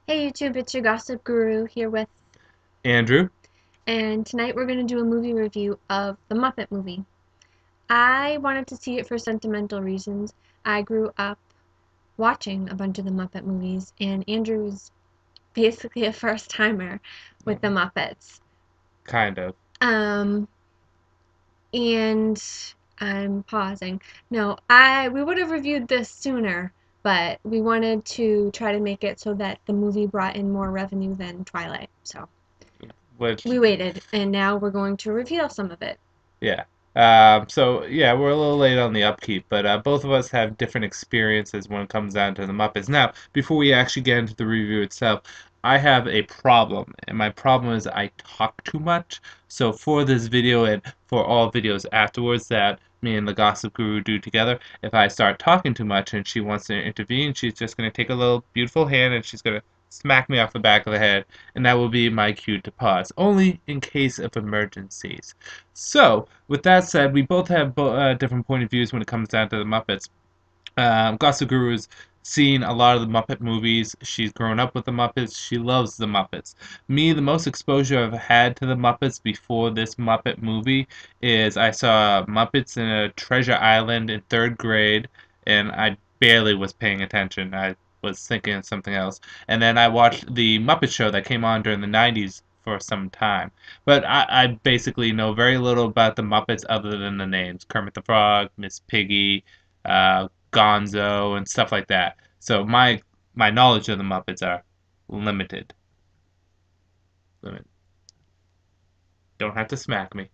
Hey YouTube, it's your gossip guru here with, Andrew. and tonight we're going to do a movie review of the Muppet Movie. I wanted to see it for sentimental reasons. I grew up watching a bunch of the Muppet movies, and Andrew was basically a first timer with the Muppets. Kind of. Um, and I'm pausing. No, we would have reviewed this sooner, but we wanted to try to make it so that the movie brought in more revenue than Twilight. So Which, we waited, and now we're going to reveal some of it. yeah. So we're a little late on the upkeep, but both of us have different experiences when it comes down to the Muppets. Now, before we actually get into the review itself, I have a problem, and my problem is I talk too much. So for this video and for all videos afterwards that me and the Gossip Guru do together, if I start talking too much and she wants to intervene, she's just going to take a little beautiful hand and she's going to smack me off the back of the head, and that will be my cue to pause, only in case of emergencies. So, with that said, we both have different point of views when it comes down to the Muppets. Gossip Guru's seen a lot of the Muppet movies. She's grown up with the Muppets. She loves the Muppets. Me, the most exposure I've had to the Muppets before this Muppet movie is I saw Muppets in a Treasure Island in third grade, and I barely was paying attention. I was thinking of something else. And then I watched the Muppet Show that came on during the 90s for some time. But I basically know very little about the Muppets other than the names Kermit the Frog, Miss Piggy, Gonzo, and stuff like that. So my knowledge of the Muppets are limited. Limit. Don't have to smack me.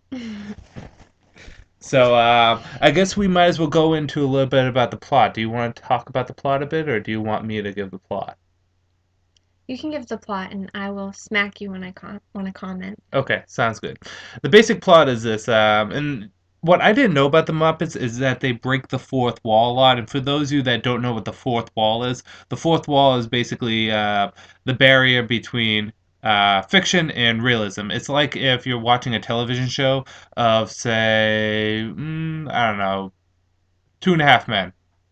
So I guess we might as well go into a little bit about the plot. Do you want to talk about the plot a bit, or do you want me to give the plot? You can give the plot, and I will smack you when I want to comment. Okay, sounds good. The basic plot is this, and what I didn't know about the Muppets is that they break the fourth wall a lot. And for those of you that don't know what the fourth wall is, the fourth wall is basically the barrier between fiction and realism. It's like if you're watching a television show of, say, I don't know, Two and a Half Men.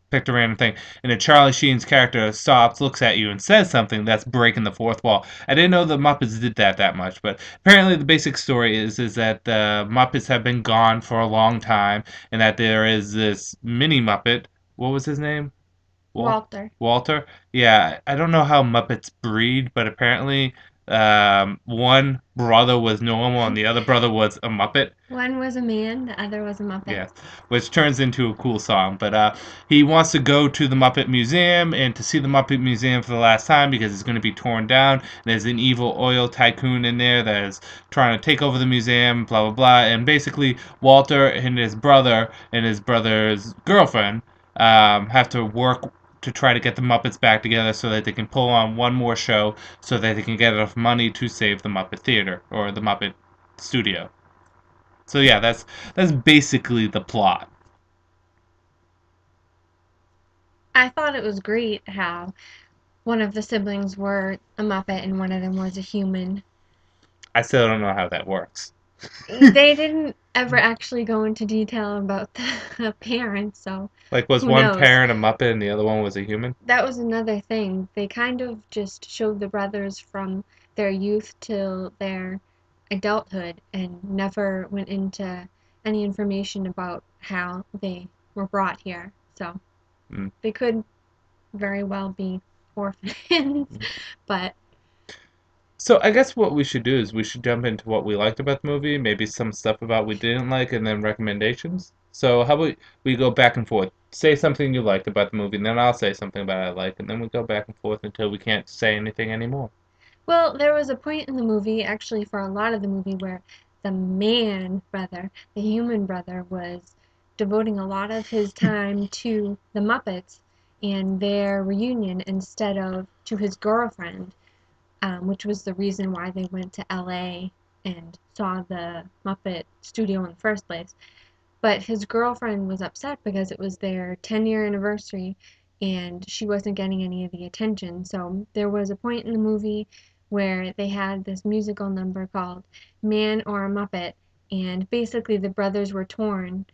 Picked a random thing, and then Charlie Sheen's character stops, looks at you, and says something that's breaking the fourth wall. I didn't know the Muppets did that much, but apparently the basic story is that the Muppets have been gone for a long time, and that there is this mini Muppet. What was his name? Walter. Walter? Yeah, I don't know how Muppets breed, but apparently one brother was normal and the other brother was a Muppet. One was a man, the other was a Muppet. Yeah, which turns into a cool song. But he wants to go to the Muppet Museum and to see the Muppet Museum for the last time because it's going to be torn down. And there's an evil oil tycoon in there that is trying to take over the museum, blah, blah, blah. And basically, Walter and his brother's girlfriend have to work to try to get the Muppets back together so that they can pull on one more show so that they can get enough money to save the Muppet Theater or the Muppet Studio. So yeah, that's basically the plot. I thought it was great how one of the siblings were a Muppet and one of them was a human. I still don't know how that works. They didn't ever actually go into detail about the parents, so Like, was who one knows? parent a Muppet and the other one was a human? That was another thing. They kind of just showed the brothers from their youth till their adulthood and never went into any information about how they were brought here. So Mm. they could very well be orphans, but So I guess what we should do is we should jump into what we liked about the movie, maybe some stuff about we didn't like, and then recommendations. So how about we go back and forth? Say something you liked about the movie, and then I'll say something about it I like, and then we go back and forth until we can't say anything anymore. well, there was a point in the movie, actually for a lot of the movie, where the man brother, the human brother, was devoting a lot of his time to the Muppets and their reunion instead of to his girlfriend, which was the reason why they went to LA and saw the Muppet studio in the first place. But his girlfriend was upset because it was their 10-year anniversary and she wasn't getting any of the attention. So there was a point in the movie where they had this musical number called Man or a Muppet, and basically the brothers were torn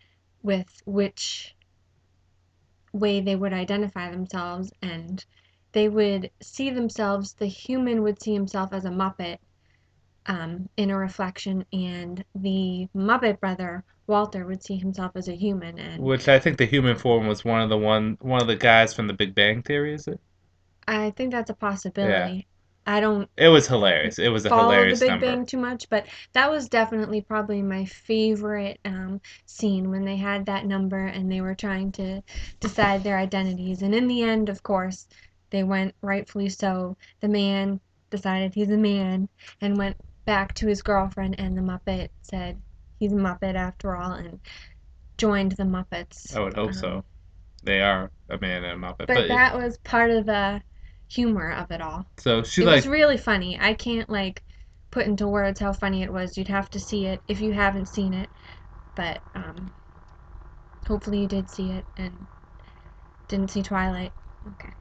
with which way they would identify themselves, and they would see themselves, the human would see himself as a Muppet in a reflection, and the Muppet brother, Walter, would see himself as a human. And Which I think the human form was one of the guys from The Big Bang Theory, is it? I think that's a Yeah. possibility. I don't It was hilarious. It was a follow the hilarious Big number. Bang too much, but that was definitely probably my favorite scene when they had that number and they were trying to decide their identities. And in the end, of course, they went rightfully so. The man decided he's a man and went back to his girlfriend, and the Muppet said he's a Muppet after all and joined the Muppets. I would hope so. They are a man and a Muppet. But But that was part of the humor of it all. so she It was like really funny. I can't like put into words how funny it was. You'd have to see it if you haven't seen it. But hopefully you did see it and didn't see Twilight. Okay.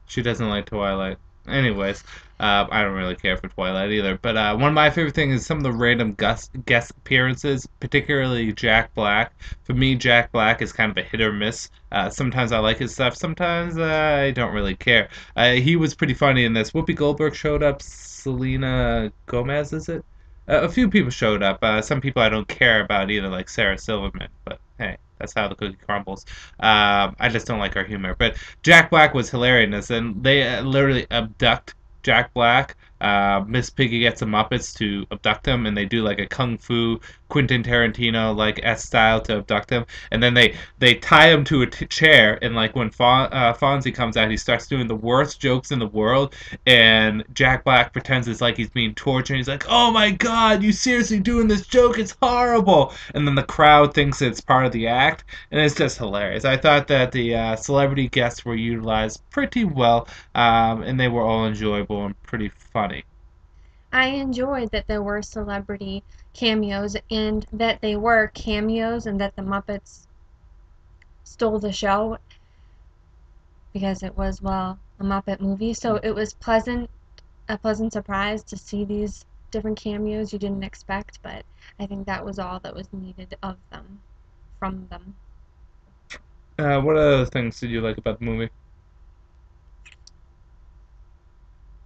she doesn't like Twilight. Anyways, I don't really care for Twilight either. But one of my favorite things is some of the random guest appearances, particularly Jack Black. For me, Jack Black is kind of a hit or miss. Sometimes I like his stuff, sometimes I don't really care. He was pretty funny in this. Whoopi Goldberg showed up. Selena Gomez, is it? A few people showed up. Some people I don't care about either, like Sarah Silverman. But hey, that's how the cookie crumbles. I just don't like her humor. But Jack Black was hilarious, and they literally abduct Jack Black. Miss Piggy gets the Muppets to abduct him, and they do like a kung fu Quentin Tarantino like S style to abduct him, and then they tie him to a chair, and like when Fonzie comes out, he starts doing the worst jokes in the world, and Jack Black pretends it's like he's being tortured. And he's like, "Oh my God, you seriously doing this joke? It's horrible!" And then the crowd thinks it's part of the act, and it's just hilarious. I thought that the celebrity guests were utilized pretty well, and they were all enjoyable and pretty funny. I enjoyed that there were celebrity cameos and that they were cameos and that the Muppets stole the show because it was, well, a Muppet movie. So it was a pleasant surprise to see these different cameos you didn't expect, but I think that was all that was needed of them, from them. What other things did you like about the movie?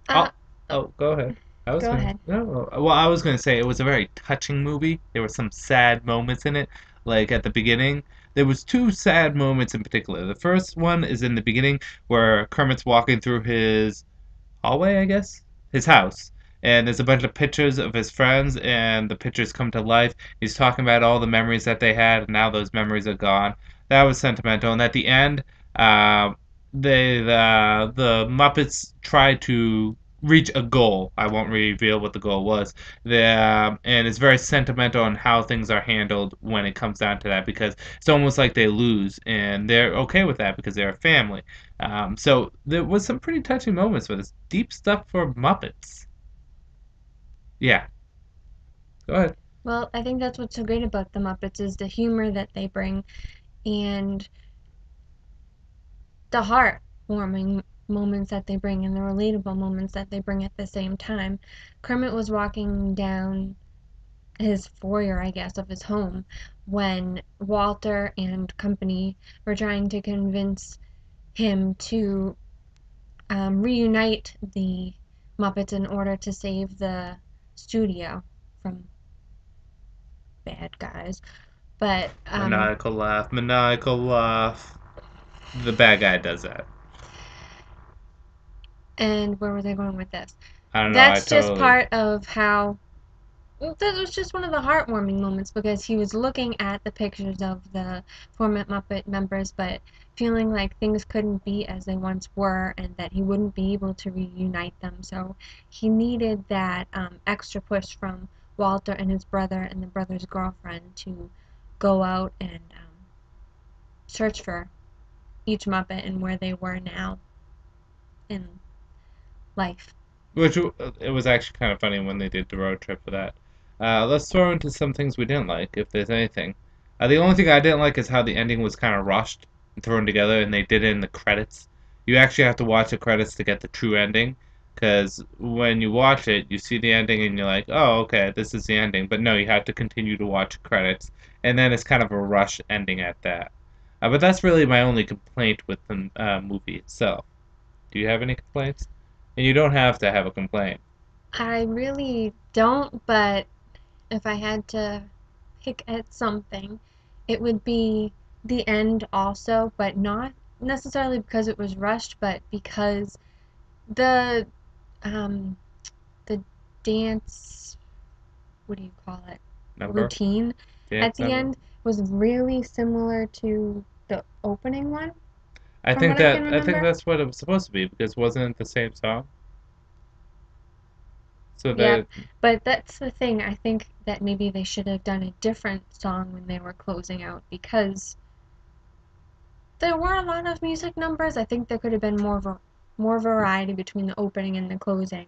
Uh, Oh, oh, go ahead. I was Go gonna. ahead. No, well, I was gonna say it was a very touching movie. There were some sad moments in it, like at the beginning. There was two sad moments in particular. The first one is in the beginning where Kermit's walking through his hallway, I guess, his house. And there's a bunch of pictures of his friends, and the pictures come to life. He's talking about all the memories that they had, and now those memories are gone. That was sentimental. And at the end, uh, the Muppets tried to reach a goal. I won't reveal what the goal was. And it's very sentimental on how things are handled when it comes down to that, because it's almost like they lose, and they're okay with that because they're a family. So there was some pretty touching moments with this deep stuff for Muppets. Yeah, go ahead. Well, I think that's what's so great about the Muppets is the humor that they bring and the heartwarming moments that they bring and the relatable moments that they bring at the same time. Kermit was walking down his foyer, I guess, of his home when Walter and company were trying to convince him to reunite the Muppets in order to save the studio from bad guys. But Maniacal laugh, maniacal laugh. The bad guy does that. and where were they going with this? I don't know. I That's just totally. part of how. Well, that was just one of the heartwarming moments because he was looking at the pictures of the former Muppet members, but feeling like things couldn't be as they once were and that he wouldn't be able to reunite them. So he needed that extra push from Walter and his brother and the brother's girlfriend to go out and search for each Muppet and where they were now in life. Which it was actually kind of funny when they did the road trip for that. Let's throw into some things we didn't like, if there's anything. The only thing I didn't like is how the ending was kind of rushed and thrown together, and they did it in the credits. You actually have to watch the credits to get the true ending, because when you watch it, you see the ending and you're like, oh, okay, this is the ending. But no, you have to continue to watch credits, and then it's kind of a rush ending at that. But that's really my only complaint with the movie itself. Do you have any complaints? And you don't have to have a complaint. I really don't, but if I had to pick at something, it would be the end also, but not necessarily because it was rushed, but because the um the dance, what do you call it? Number? Routine at Dance the number? end was really similar to the opening one, from what I can I think remember. that's what it was supposed to be because wasn't it the same song? So Yep, that but that's the thing. I think that maybe they should have done a different song when they were closing out because there were a lot of music numbers. I think there could have been more variety between the opening and the closing.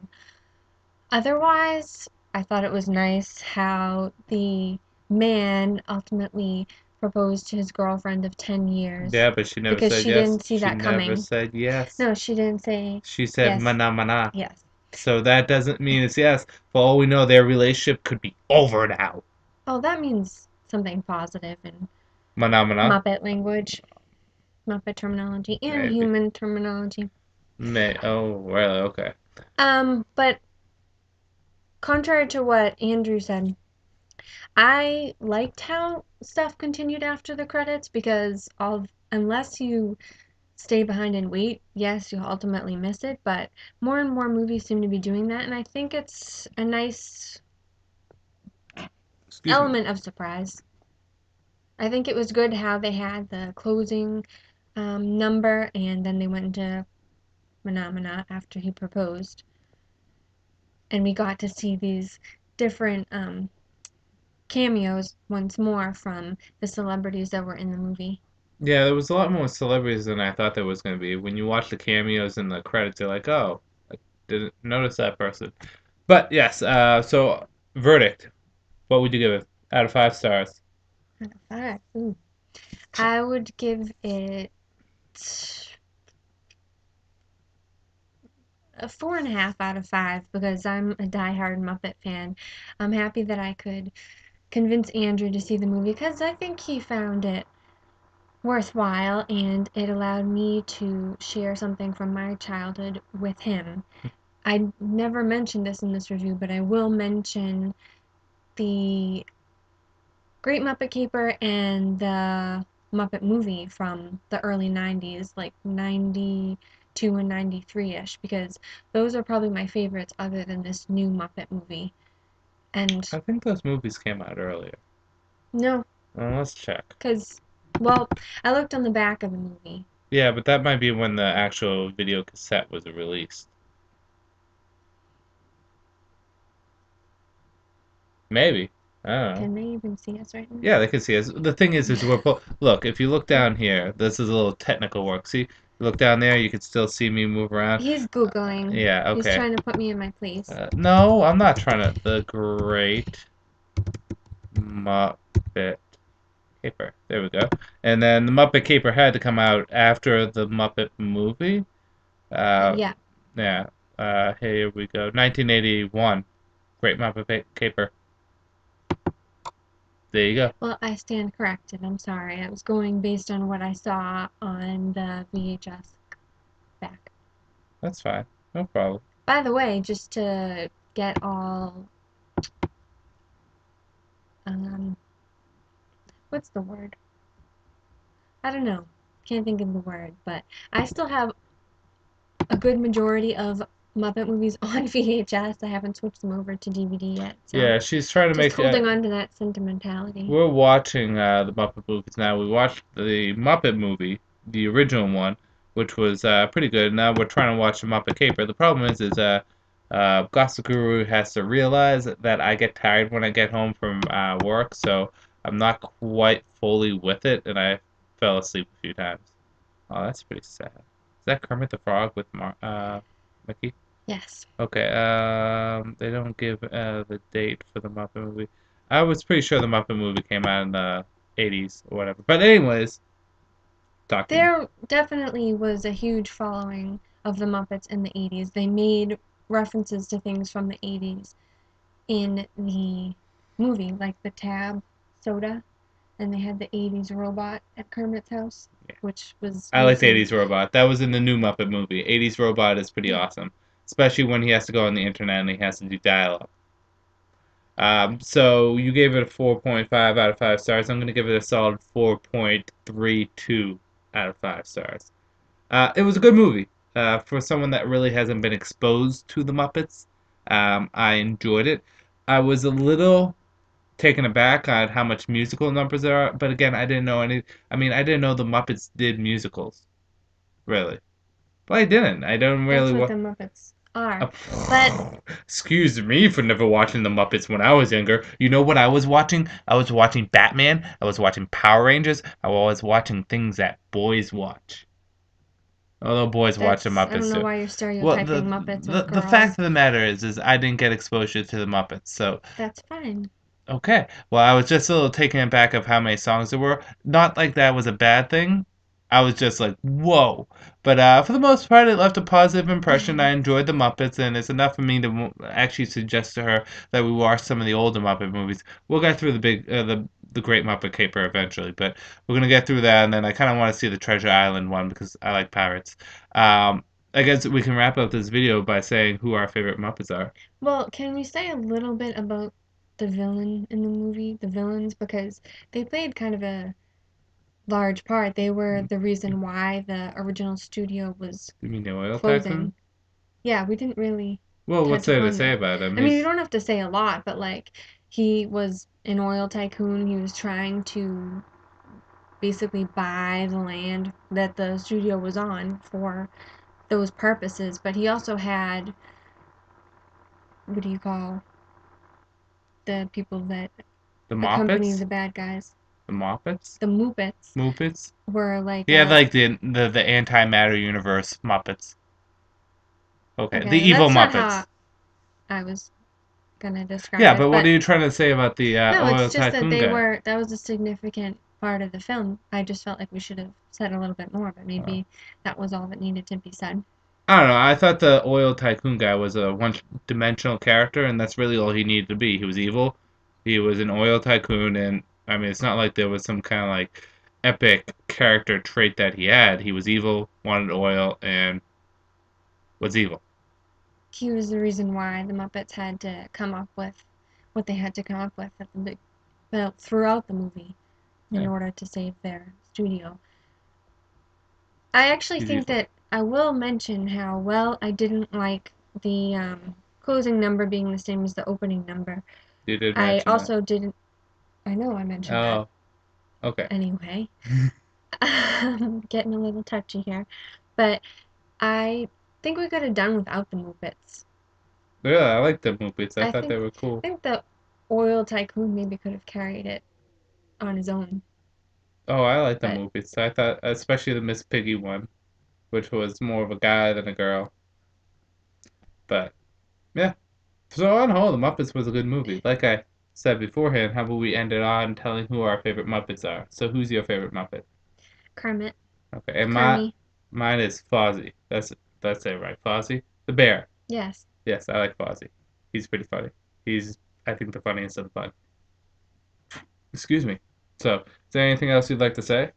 Otherwise, I thought it was nice how the man ultimately proposed to his girlfriend of 10 years yeah, but she never because said she yes. didn't see She that never coming. said yes. No, she didn't say She said yes. mana mana. Yes. So that doesn't mean it's yes. For all we know, their relationship could be over now. Oh, that means something positive in Mana mana. Muppet language, Muppet terminology, and Maybe. human terminology. May. Oh, really? Okay. But contrary to what Andrew said, I liked how stuff continued after the credits because of unless you stay behind and wait, yes, you'll ultimately miss it, but more and more movies seem to be doing that, and I think it's a nice Excuse me. element of surprise. I think it was good how they had the closing number and then they went into Phenomena after he proposed, and we got to see these different cameos once more from the celebrities that were in the movie. Yeah, there was a lot more celebrities than I thought there was going to be. When you watch the cameos and the credits, you're like, oh, I didn't notice that person. But yes, so verdict. What would you give it out of 5 stars? Out of five. Ooh. I would give it a 4.5 out of 5 because I'm a diehard Muppet fan. I'm happy that I could convince Andrew to see the movie because I think he found it worthwhile and it allowed me to share something from my childhood with him. I never mentioned this in this review, but I will mention the Great Muppet Caper and the Muppet Movie from the early 90s, like 92 and 93-ish, because those are probably my favorites other than this new Muppet movie. And I think those movies came out earlier. no, Let's check. because, well, I looked on the back of the movie. Yeah, but that might be when the actual video cassette was released. Maybe. I don't know. Can they even see us right now? Yeah, they can see us. The thing is we're both. Look, if you look down here, this is a little technical work. See, you look down there, you can still see me move around. He's Googling. Yeah, He's okay. trying to put me in my place. No, I'm not trying to. The Great Muppet Caper. There we go. And then the Muppet Caper had to come out after the Muppet movie. Uh, Yeah. yeah. Here we go. 1981. Great Muppet Caper. There you go. Well, I stand corrected. I'm sorry. I was going based on what I saw on the VHS back. That's fine. No problem. By the way, just to get all, um, what's the word? I don't know. Can't think of the word, but I still have a good majority of Muppet movies on VHS. I haven't switched them over to DVD yet, so Yeah, she's trying to just make. holding on to that sentimentality. We're watching the Muppet movies now. We watched the Muppet movie, the original one, which was pretty good. Now we're trying to watch the Muppet Caper. The problem is Gossip Guru has to realize that I get tired when I get home from work, so I'm not quite fully with it, and I fell asleep a few times. Oh, that's pretty sad. Is that Kermit the Frog with Mickey? Yes. Okay, they don't give the date for the Muppet movie. I was pretty sure the Muppet movie came out in the 80s or whatever. But anyways, talking. There definitely was a huge following of the Muppets in the 80s. They made references to things from the 80s in the movie, like the Tab soda, and they had the 80s robot at Kermit's house. which was I liked recent. 80s Robot. That was in the new Muppet movie. 80s Robot is pretty Yeah. awesome, especially when he has to go on the internet and he has to do dialogue. So you gave it a 4.5 out of 5 stars. I'm going to give it a solid 4.32 out of 5 stars. It was a good movie. For someone that really hasn't been exposed to the Muppets, I enjoyed it. I was a little taken aback on how much musical numbers there are, but again, I didn't know any. I mean, I didn't know the Muppets did musicals, really. Well, I didn't. I don't That's really what wa the Muppets are. Uh, But Excuse me for never watching the Muppets when I was younger. You know what I was watching? I was watching Batman. I was watching Power Rangers. I was watching things that boys watch. Although boys watch the I don't Muppets know too. why you're Well, stereotyping Muppets with the fact girls. of the matter is I didn't get exposure to the Muppets, so That's fine. okay. Well, I was just a little taken aback of how many songs there were. Not like that was a bad thing. I was just like, whoa. But for the most part, it left a positive impression. I enjoyed the Muppets, and it's enough for me to actually suggest to her that we watch some of the older Muppet movies. We'll get through the Great Muppet Caper eventually, but we're gonna get through that, and then I kind of want to see the Treasure Island one because I like pirates. Um, I guess we can wrap up this video by saying who our favorite Muppets are. Well, can we say a little bit about the villain in the movie? The villains, because they played kind of a large part. They were the reason why the original studio was You mean the Oil Tycoon? closing. Yeah, we didn't really Well, what's touch there to upon say that. about him? I mean, you He's don't have to say a lot, but like he was an oil tycoon. He was trying to basically buy the land that the studio was on for those purposes, but he also had, what do you call the people that the accompany Moppets, the bad guys? the Moppets, The Muppets Moopets. were like He had like the antimatter universe Muppets. Okay, the okay, evil that's not how Muppets. I was gonna describe Yeah, it, but what are but you trying to say about the no, it's oil just that tycoon guy? that was a significant part of the film. I just felt like we should have said a little bit more, but Uh, maybe that was all that needed to be said. I don't know. I thought the oil tycoon guy was a one-dimensional character, and that's really all he needed to be. He was evil. He was an oil tycoon, and I mean, it's not like there was some kind of like epic character trait that he had. He was evil, wanted oil, and was evil. He was the reason why the Muppets had to come up with what they had to come up with at the well, throughout the movie in Yeah, order to save their studio. I actually he's think evil. that I will mention how well I didn't like the closing number being the same as the opening number. You did I mention that. also didn't, I know I mentioned that Oh, okay. anyway. Getting a little touchy here. But I think we could have done without the Muppets. Yeah, I like the movies. I I thought they think were cool. I think the oil tycoon maybe could have carried it on his own. Oh, I like the But movies. I thought, especially the Miss Piggy one, which was more of a guy than a girl. But yeah. So on the whole, the Muppets was a good movie. Like I said beforehand, how about we end it on telling who our favorite Muppets are? So who's your favorite Muppet? Kermit, Okay, and Kermie, mine is Fozzie. That's it, right? Fozzie, the bear. yes. Yes, I like Fozzie. He's pretty funny. He's, I think, the funniest of the bunch. Excuse me. So, is there anything else you'd like to say?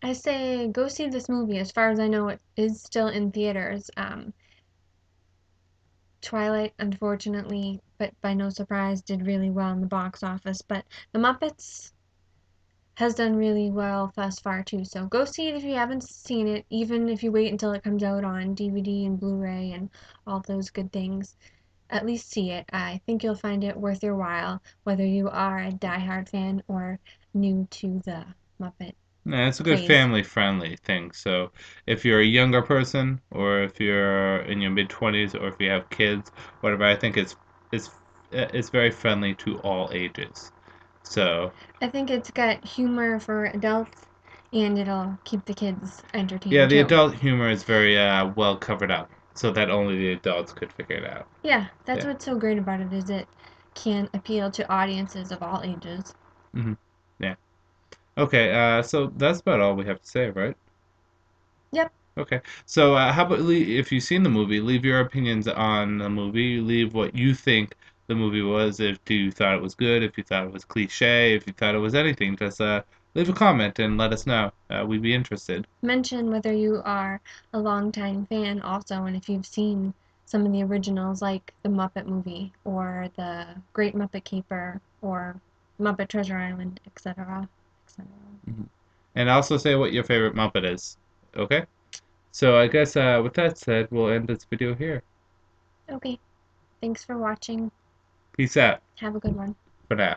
I say go see this movie. As far as I know, it is still in theaters. Twilight, unfortunately, but by no surprise, did really well in the box office. But The Muppets has done really well thus far too. So go see it if you haven't seen it, even if you wait until it comes out on DVD and Blu-ray and all those good things. At least see it. I think you'll find it worth your while, whether you are a die-hard fan or new to the Muppet Yeah, it's a good craze. family-friendly thing. So, if you're a younger person, or if you're in your mid-20s, or if you have kids, whatever, I think it's it's very friendly to all ages. So, I think it's got humor for adults and it'll keep the kids yeah, entertained the too. adult humor is very well covered up, so that only the adults could figure it out. Yeah, that's Yeah. what's so great about it is it can appeal to audiences of all ages. Hmm. Yeah. Okay. So that's about all we have to say, right? Yep, Okay. So, how about if you've seen the movie, leave your opinions on the movie. Leave what you think the movie was. If you thought it was good, if you thought it was cliche, if you thought it was anything, just leave a comment and let us know. We'd be interested. Mention whether you are a longtime fan also, and if you've seen some of the originals like the Muppet Movie or the Great Muppet Caper or Muppet Treasure Island, etc., etc. Mhm. And also say what your favorite Muppet is. Okay? So I guess with that said, we'll end this video here. Okay, thanks for watching. Peace out Have a good one. for now.